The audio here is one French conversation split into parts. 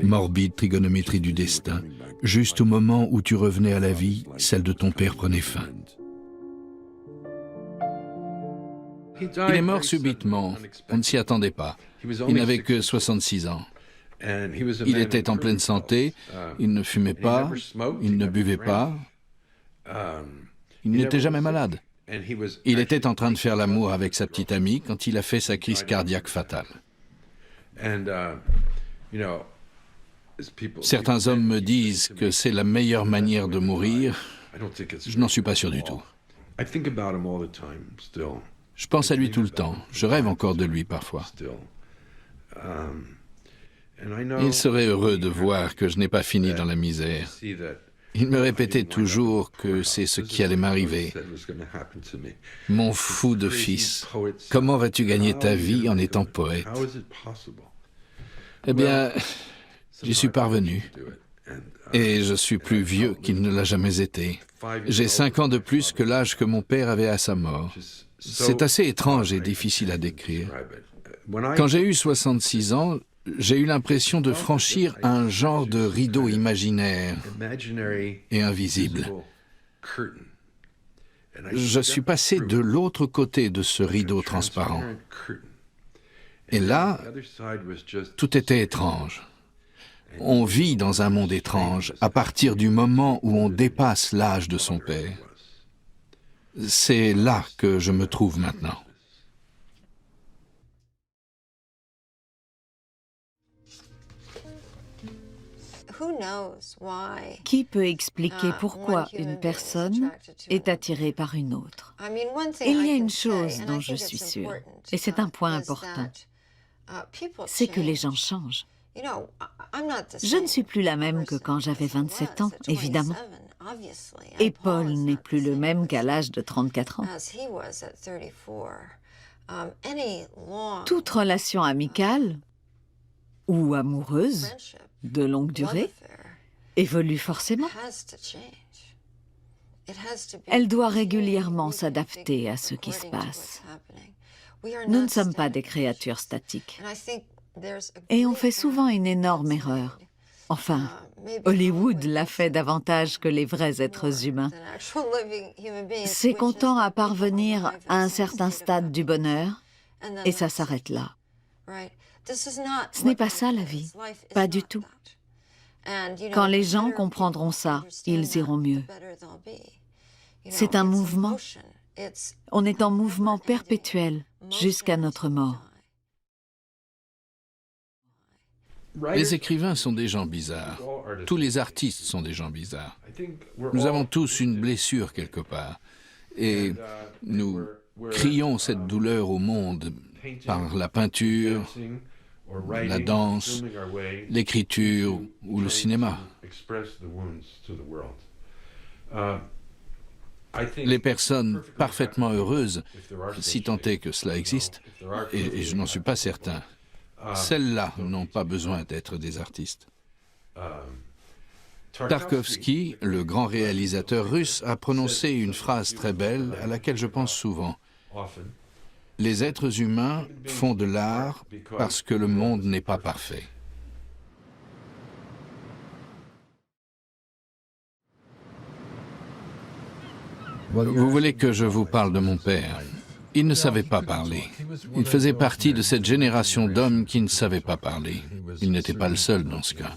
Morbide trigonométrie du destin, juste au moment où tu revenais à la vie, celle de ton père prenait fin. Il est mort subitement, on ne s'y attendait pas. Il n'avait que 66 ans. Il était en pleine santé, il ne fumait pas, il ne buvait pas, il n'était jamais malade. Il était en train de faire l'amour avec sa petite amie quand il a fait sa crise cardiaque fatale. Certains hommes me disent que c'est la meilleure manière de mourir. Je n'en suis pas sûr du tout. Je pense à lui tout le temps. Je rêve encore de lui parfois. Il serait heureux de voir que je n'ai pas fini dans la misère. Il me répétait toujours que c'est ce qui allait m'arriver. Mon fou de fils, comment vas-tu gagner ta vie en étant poète? Eh bien, j'y suis parvenu. Et je suis plus vieux qu'il ne l'a jamais été. J'ai 5 ans de plus que l'âge que mon père avait à sa mort. C'est assez étrange et difficile à décrire. Quand j'ai eu 66 ans, j'ai eu l'impression de franchir un genre de rideau imaginaire et invisible. Je suis passé de l'autre côté de ce rideau transparent. Et là, tout était étrange. On vit dans un monde étrange à partir du moment où on dépasse l'âge de son père. C'est là que je me trouve maintenant. Qui peut expliquer pourquoi une personne est attirée par une autre? Il y a une chose dont je suis sûre, et c'est un point important, c'est que les gens changent. Je ne suis plus la même que quand j'avais 27 ans, évidemment. Et Paul n'est plus le même qu'à l'âge de 34 ans. Toute relation amicale ou amoureuse de longue durée évolue forcément. Elle doit régulièrement s'adapter à ce qui se passe. Nous ne sommes pas des créatures statiques. Et on fait souvent une énorme erreur. Enfin, Hollywood l'a fait davantage que les vrais êtres humains. C'est qu'on tend à parvenir à un certain stade du bonheur, et ça s'arrête là. Ce n'est pas ça la vie, pas du tout. Quand les gens comprendront ça, ils iront mieux. C'est un mouvement. On est en mouvement perpétuel jusqu'à notre mort. Les écrivains sont des gens bizarres. Tous les artistes sont des gens bizarres. Nous avons tous une blessure quelque part. Et nous crions cette douleur au monde par la peinture, la danse, l'écriture ou le cinéma. Les personnes parfaitement heureuses, si tant est que cela existe, et je n'en suis pas certain, celles-là n'ont pas besoin d'être des artistes. Tarkovsky, le grand réalisateur russe, a prononcé une phrase très belle à laquelle je pense souvent. Les êtres humains font de l'art parce que le monde n'est pas parfait. Vous voulez que je vous parle de mon père? Il ne savait pas parler. Il faisait partie de cette génération d'hommes qui ne savaient pas parler. Il n'était pas le seul dans ce cas.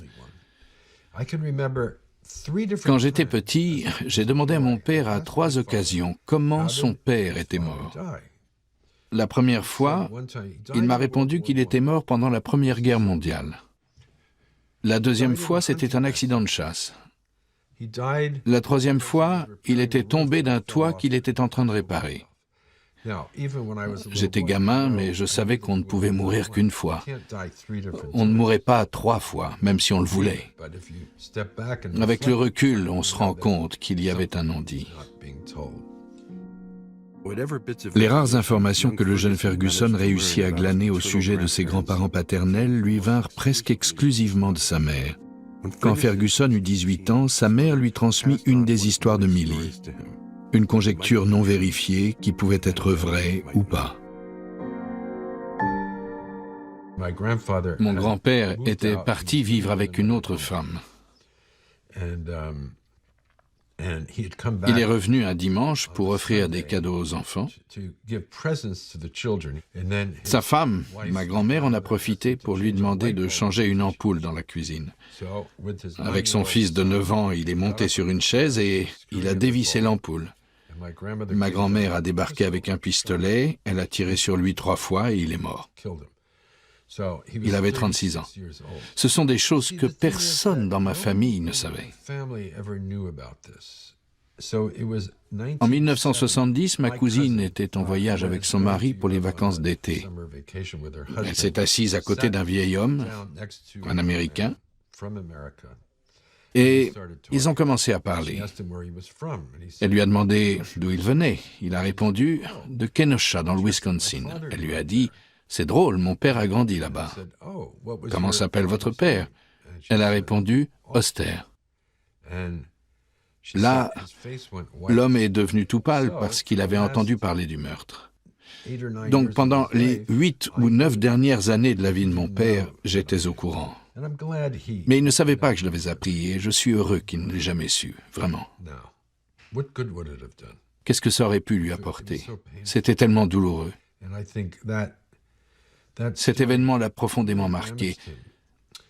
Quand j'étais petit, j'ai demandé à mon père à 3 occasions comment son père était mort. La première fois, il m'a répondu qu'il était mort pendant la Première Guerre mondiale. La deuxième fois, c'était un accident de chasse. La troisième fois, il était tombé d'un toit qu'il était en train de réparer. J'étais gamin, mais je savais qu'on ne pouvait mourir qu'une fois. On ne mourrait pas 3 fois, même si on le voulait. Avec le recul, on se rend compte qu'il y avait un non-dit. Les rares informations que le jeune Ferguson réussit à glaner au sujet de ses grands-parents paternels lui vinrent presque exclusivement de sa mère. Quand Ferguson eut 18 ans, sa mère lui transmit une des histoires de Millie. Une conjecture non vérifiée qui pouvait être vraie ou pas. Mon grand-père était parti vivre avec une autre femme. Il est revenu un dimanche pour offrir des cadeaux aux enfants. Sa femme, ma grand-mère, en a profité pour lui demander de changer une ampoule dans la cuisine. Avec son fils de 9 ans, il est monté sur une chaise et il a dévissé l'ampoule. Ma grand-mère a débarqué avec un pistolet, elle a tiré sur lui 3 fois et il est mort. Il avait 36 ans. Ce sont des choses que personne dans ma famille ne savait. En 1970, ma cousine était en voyage avec son mari pour les vacances d'été. Elle s'est assise à côté d'un vieil homme, un Américain, et ils ont commencé à parler. Elle lui a demandé d'où il venait. Il a répondu « de Kenosha, dans le Wisconsin ». Elle lui a dit « c'est drôle, mon père a grandi là-bas. Comment s'appelle votre père ?» Elle a répondu « Oster ». Là, l'homme est devenu tout pâle parce qu'il avait entendu parler du meurtre. Donc pendant les 8 ou 9 dernières années de la vie de mon père, j'étais au courant. Mais il ne savait pas que je l'avais appris et je suis heureux qu'il ne l'ait jamais su, vraiment. Qu'est-ce que ça aurait pu lui apporter? C'était tellement douloureux. Cet événement l'a profondément marqué.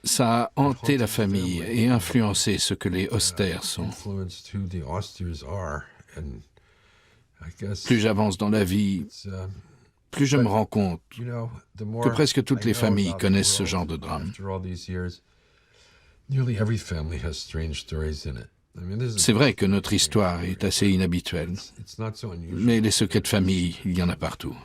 Ça a hanté la famille et influencé ce que les Oster sont. Plus j'avance dans la vie, plus je me rends compte que presque toutes les familles connaissent ce genre de drame. C'est vrai que notre histoire est assez inhabituelle, mais les secrets de famille, il y en a partout.